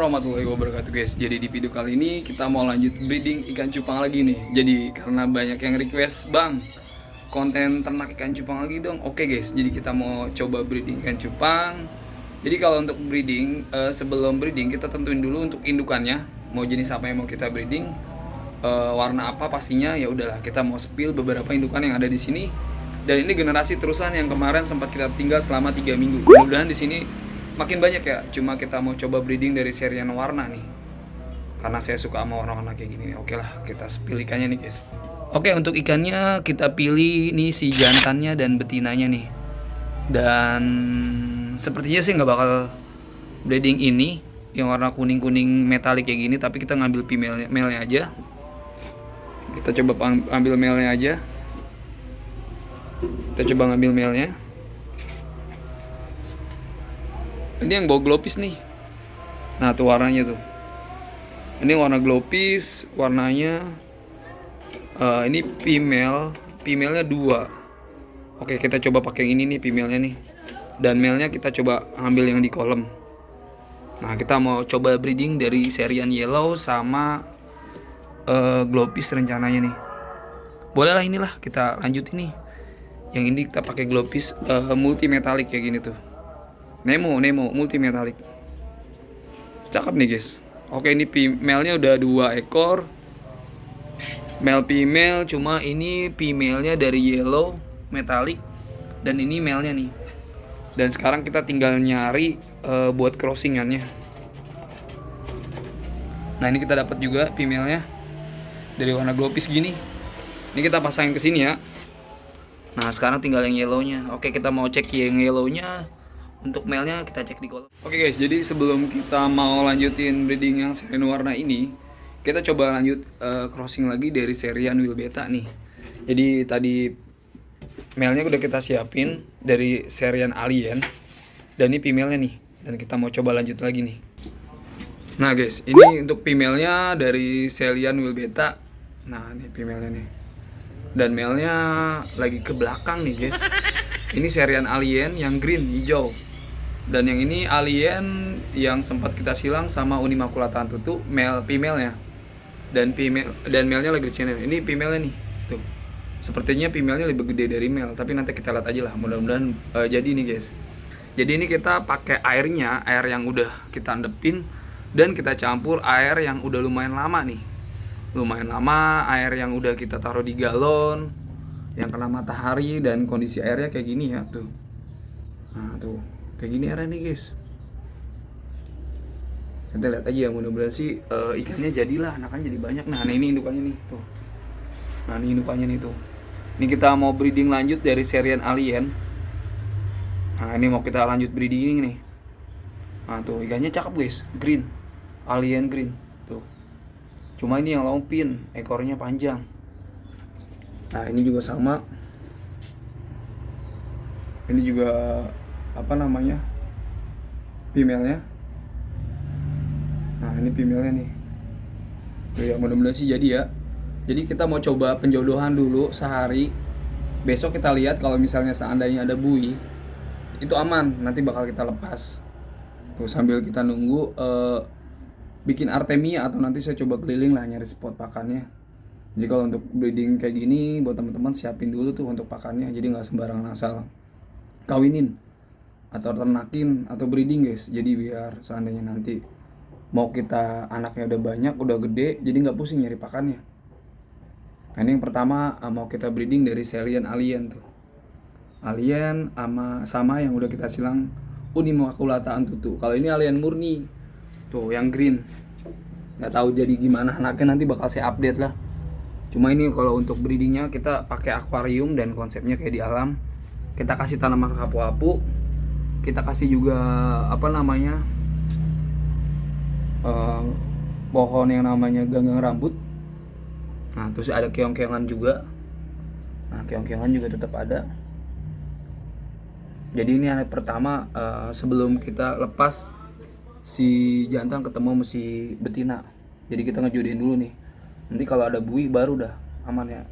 warahmatullahi wabarakatuh guys. Jadi di video kali ini kita mau lanjut breeding ikan cupang lagi nih. Jadi karena banyak yang request, "Bang, konten ternak ikan cupang lagi dong." Oke guys, jadi kita mau coba breeding ikan cupang. Jadi kalau untuk breeding, sebelum breeding kita tentuin dulu untuk indukannya, mau jenis apa yang mau kita breeding, warna apa pastinya. Ya udahlah, kita mau spill beberapa indukan yang ada di sini. Dan ini generasi terusan yang kemarin sempat kita tinggal selama 3 minggu. Mudah-mudahan di sini makin banyak ya. Cuma kita mau coba breeding dari serian warna nih, karena saya suka sama warna-warna kayak gini nih. Oke lah, kita spill ikannya nih guys. Oke, untuk ikannya kita pilih nih si jantannya dan betinanya nih. Dan sepertinya sih nggak bakal breeding ini yang warna kuning-kuning metalik kayak gini, tapi kita ngambil male-nya aja. Kita coba ambil male-nya aja. Kita coba ngambil male-nya. Ini yang bawa glopis nih. Nah tuh warnanya tuh. Ini warna glopis, warnanya ini female-nya 2. Oke, kita coba pakai yang ini nih, female-nya nih. Dan male-nya kita coba ambil yang di kolom. Nah kita mau coba breeding dari serian yellow sama glopis rencananya nih. Boleh lah, inilah kita lanjut ini. Yang ini kita pakai glopis multi metalik kayak gini tuh. Nemo multi metalik. Cakep nih guys. Oke, ini female-nya udah 2 ekor. Male female, cuma ini female-nya dari yellow metalik dan ini male-nya nih. Dan sekarang kita tinggal nyari buat crossingannya. Nah, ini kita dapat juga female-nya dari warna glopis gini. Ini kita pasangin ke sini ya. Nah, sekarang tinggal yang yellow-nya. Oke, kita mau cek yang yellow-nya. Untuk male-nya kita cek di kolom. Oke guys, jadi sebelum kita mau lanjutin breeding yang serian warna ini, kita coba lanjut crossing lagi dari serian Will Beta nih. Jadi tadi male-nya udah kita siapin dari serian Alien, dan ini female-nya nih. Dan kita mau coba lanjut lagi nih. Nah guys, ini untuk female-nya dari serian Will Beta. Nah ini female-nya nih. Dan male-nya lagi ke belakang nih guys. Ini serian Alien yang green hijau. Dan yang ini Alien yang sempat kita silang sama Unimaculata Antutu, male female-nya. Dan male-nya lagi di sini. Ini female-nya nih. Tuh. Sepertinya female-nya lebih gede dari male, tapi nanti kita lihat aja lah. Mudah-mudahan jadi nih guys. Jadi ini kita pakai air yang udah kita endepin, dan kita campur air yang udah lumayan lama nih. Lumayan lama, air yang udah kita taruh di galon, yang kena matahari, dan kondisi airnya kayak gini ya tuh. Nah tuh, kayak gini airnya nih guys. Kita lihat aja ya, mudah-mudahan sih ikannya jadilah, anakannya jadi banyak. Nah ini indukannya nih tuh. Nah ini indukannya nih tuh. Ini kita mau breeding lanjut dari serian Alien. Nah ini mau kita lanjut breeding nih. Nah tuh ikannya cakep guys, green, Alien green tuh. Cuma ini yang lompin, ekornya panjang. Nah ini juga sama. Ini juga apa namanya, female-nya. Nah ini female-nya nih. Ya mudah-mudahan sih jadi ya. Jadi kita mau coba penjodohan dulu sehari. Besok kita lihat kalau misalnya seandainya ada buih, itu aman, nanti bakal kita lepas. Tuh sambil kita nunggu bikin artemia, atau nanti saya coba keliling lah nyari spot pakannya. Jadi kalau untuk breeding kayak gini, buat teman-teman siapin dulu tuh untuk pakannya. Jadi nggak sembarangan asal kawinin atau ternakin atau breeding guys. Jadi biar seandainya nanti mau kita anaknya udah banyak, udah gede, jadi nggak pusing nyari pakannya. Nah ini yang pertama mau kita breeding dari serian Alien tuh. Alien sama yang udah kita silang Unimaculata Antutu. Kalau ini Alien murni tuh yang green. Nggak tahu jadi gimana anaknya, nanti bakal saya update lah. Cuma ini kalau untuk breedingnya kita pakai akuarium dan konsepnya kayak di alam. Kita kasih tanaman kapu-apu. Kita kasih juga apa namanya, pohon yang namanya ganggang rambut. Nah terus ada keong-keongan juga. Nah keong-keongan juga tetap ada. Jadi ini anak pertama sebelum kita lepas si jantan ketemu sama si betina. Jadi kita ngejodohin dulu nih. Nanti kalau ada buih baru dah aman ya.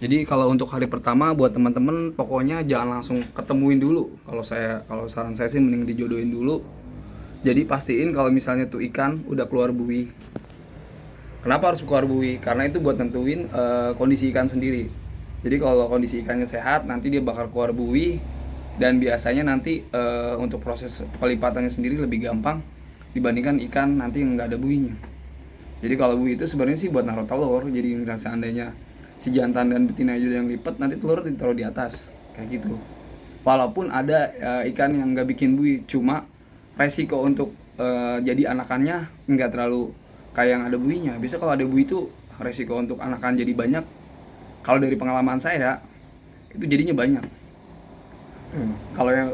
Jadi kalau untuk hari pertama buat teman-teman pokoknya jangan langsung ketemuin dulu. Kalau saran saya sih mending dijodohin dulu. Jadi pastiin kalau misalnya tuh ikan udah keluar buih. Kenapa harus keluar buih? Karena itu buat nentuin kondisi ikan sendiri. Jadi kalau kondisi ikannya sehat, nanti dia bakal keluar buih, dan biasanya nanti untuk proses pelipatannya sendiri lebih gampang dibandingkan ikan nanti yang nggak ada buihnya. Jadi kalau buih itu sebenarnya sih buat naruh telur. Jadi seandainya si jantan dan betina juga yang lipat, nanti telur ditaruh di atas kayak gitu. Walaupun ada ikan yang nggak bikin buih, cuma resiko untuk jadi anakannya nggak terlalu kayak yang ada buihnya. Biasa kalau ada buih itu resiko untuk anakan jadi banyak. Kalau dari pengalaman saya itu jadinya banyak.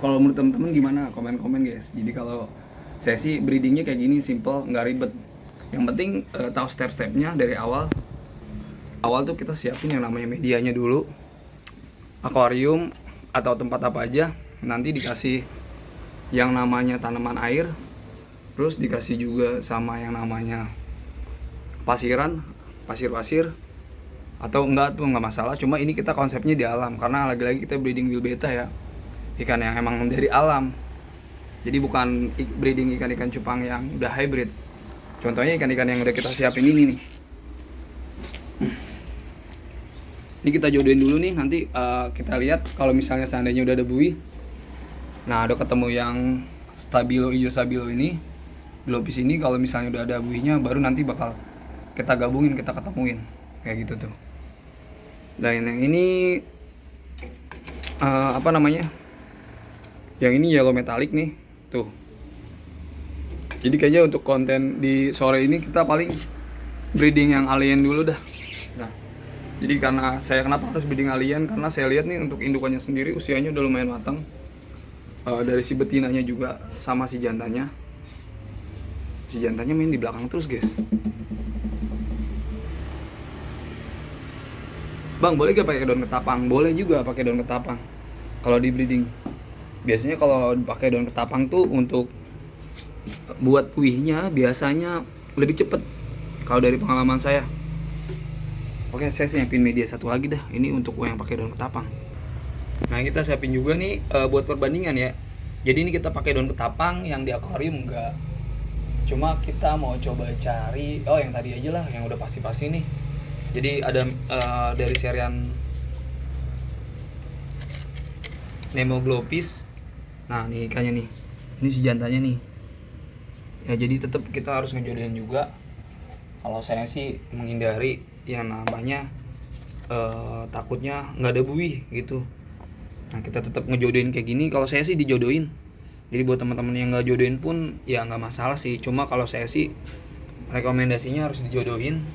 Kalau menurut teman-teman gimana? Komen-komen guys. Jadi kalau saya sih breedingnya kayak gini, simple, nggak ribet. Yang penting tahu step-stepnya dari awal. Awal tuh kita siapin yang namanya medianya dulu, akuarium atau tempat apa aja. Nanti dikasih yang namanya tanaman air, terus dikasih juga sama yang namanya pasiran, pasir-pasir, atau enggak tuh nggak masalah. Cuma ini kita konsepnya di alam, karena lagi-lagi kita breeding Bill Beta ya, ikan yang emang dari alam. Jadi bukan breeding ikan-ikan cupang yang udah hybrid. Contohnya ikan-ikan yang udah kita siapin ini nih. Ini kita jodohin dulu nih, nanti kita lihat kalau misalnya seandainya udah ada buih. Nah, udah ketemu yang stabilo, hijau stabilo ini, glopis ini, kalau misalnya udah ada buihnya, baru nanti bakal kita gabungin, kita ketemuin kayak gitu tuh. Dan yang ini apa namanya? Yang ini yellow metallic nih, tuh. Jadi kayaknya untuk konten di sore ini kita paling breeding yang alien dulu dah. Nah, jadi karena saya kenapa harus breeding alien? Karena saya lihat nih untuk indukannya sendiri usianya udah lumayan matang. Dari si betinanya juga sama si jantannya. Si jantannya main di belakang terus guys. Bang, boleh gak pakai daun ketapang? Boleh juga pakai daun ketapang kalau di breeding. Biasanya kalau pakai daun ketapang tuh untuk buat buihnya biasanya lebih cepet kalau dari pengalaman saya. Oke, saya siapin media satu lagi dah. Ini untuk yang pakai daun ketapang. Nah, kita siapin juga nih buat perbandingan ya. Jadi ini kita pakai daun ketapang, yang di akuarium enggak. Cuma kita mau coba cari yang tadi aja lah, yang udah pasti-pasti nih. Jadi ada dari serian Nemo Glopis. Nah, nih ikannya nih. Ini si jantannya nih. Ya, jadi tetap kita harus ngejodohin juga. Kalau saya sih menghindari yang namanya takutnya nggak ada buih gitu. Nah, kita tetap ngejodohin kayak gini. Kalau saya sih dijodohin. Jadi buat teman-teman yang nggak jodohin pun ya nggak masalah sih. Cuma kalau saya sih rekomendasinya harus dijodohin.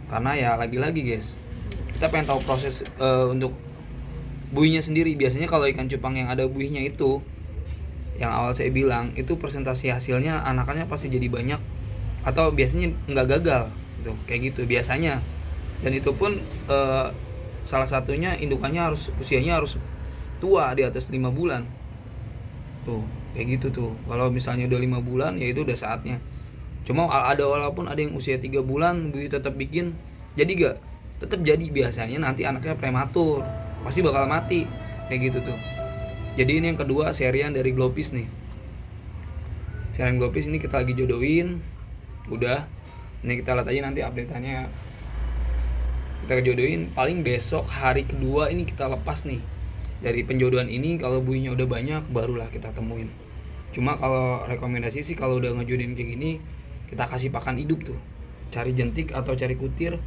Karena ya lagi-lagi guys, kita pengen tahu proses untuk buihnya sendiri. Biasanya kalau ikan cupang yang ada buihnya itu, yang awal saya bilang, itu presentasi hasilnya anakannya pasti jadi banyak, atau biasanya nggak gagal gitu, kayak gitu biasanya. Dan itu pun salah satunya indukannya usianya harus tua, di atas 5 bulan tuh, kayak gitu tuh. Kalau misalnya udah 5 bulan ya itu udah saatnya. Cuma walaupun ada yang usia 3 bulan buih tetap bikin, jadi tetap jadi, biasanya nanti anaknya prematur, pasti bakal mati kayak gitu tuh. Jadi ini yang kedua serian dari Glopis nih. Serian Glopis ini kita lagi jodohin. Udah. Ini kita lihat aja nanti update-annya. Kita jodohin paling besok hari kedua ini kita lepas nih. Dari penjodohan ini kalau buihnya udah banyak barulah kita temuin. Cuma kalau rekomendasi sih kalau udah ngejodohin kayak gini, kita kasih pakan hidup tuh. Cari jentik atau cari kutir.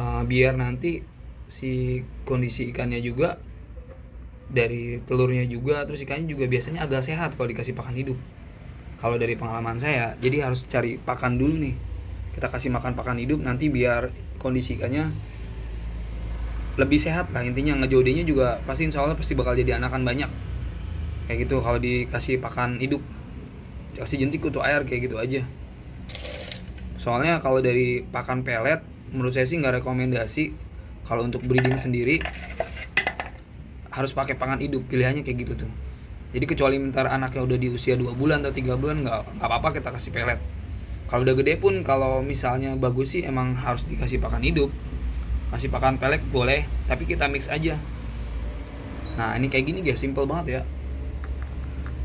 Biar nanti si kondisi ikannya juga, dari telurnya juga, terus ikannya juga biasanya agak sehat kalau dikasih pakan hidup. Kalau dari pengalaman saya, jadi harus cari pakan dulu nih. Kita kasih makan pakan hidup, nanti biar kondisi ikannya lebih sehat lah. Intinya ngejodenya juga pasti insya Allah pasti bakal jadi anakan banyak. Kayak gitu kalau dikasih pakan hidup. Kasih jentik kutu air kayak gitu aja. Soalnya kalau dari pakan pelet, menurut saya sih nggak rekomendasi. Kalau untuk breeding sendiri harus pakai pakan hidup, pilihannya kayak gitu tuh. Jadi kecuali bentar anaknya udah di usia 2 bulan atau 3 bulan nggak apa-apa kita kasih pelet. Kalau udah gede pun, kalau misalnya bagus sih emang harus dikasih pakan hidup. Kasih pakan pelet boleh, tapi kita mix aja. Nah, ini kayak gini guys, simple banget ya.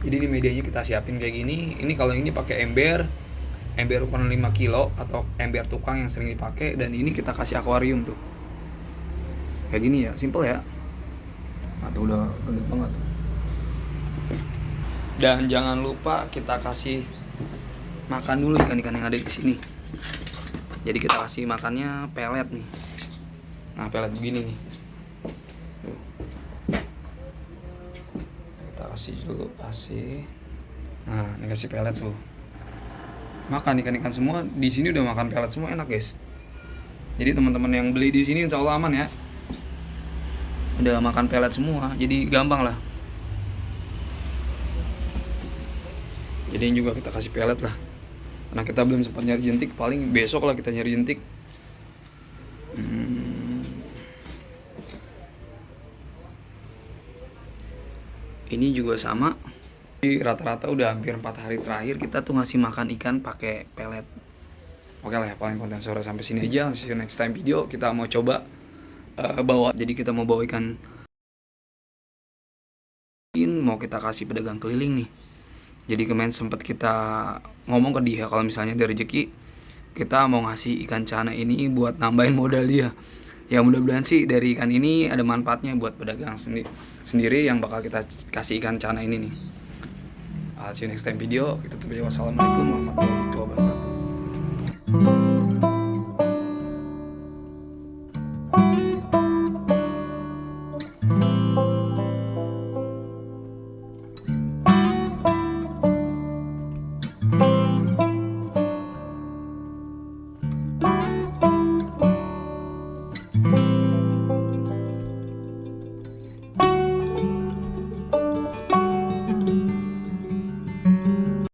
Jadi ini medianya kita siapin kayak gini. Ini kalau ini pakai ember ukuran 5 kilo atau ember tukang yang sering dipakai, dan ini kita kasih akuarium tuh. Kayak gini ya, simple ya. Atau udah gendut banget. Dan jangan lupa kita kasih makan dulu ikan-ikan yang ada di sini. Jadi kita kasih makannya pelet nih. Nah, pelet begini nih. Tuh. Kita kasih dulu, kasih. Nah, ini kasih pelet tuh. Makan ikan-ikan semua di sini udah makan pelet semua, enak guys. Jadi teman-teman yang beli di sini insya Allah aman ya. Udah makan pelet semua, jadi gampang lah. Jadi ini juga kita kasih pelet lah. Karena kita belum sempat nyari jentik, paling besok lah kita nyari jentik. Ini juga sama. Di rata-rata udah hampir 4 hari terakhir kita tuh ngasih makan ikan pakai pelet. Oke lah ya, paling konten sore sampai sini aja. See you next time video. Kita mau coba bawa. Jadi kita mau bawa ikan. Mau kita kasih pedagang keliling nih. Jadi kemarin sempat kita ngomong ke dia kalau misalnya ada rezeki kita mau ngasih ikan cana ini buat nambahin modal dia. Ya mudah-mudahan sih dari ikan ini ada manfaatnya buat pedagang sendiri yang bakal kita kasih ikan cana ini nih. See you next time video. Kita tutup ya. Wassalamualaikum warahmatullahi wabarakatuh.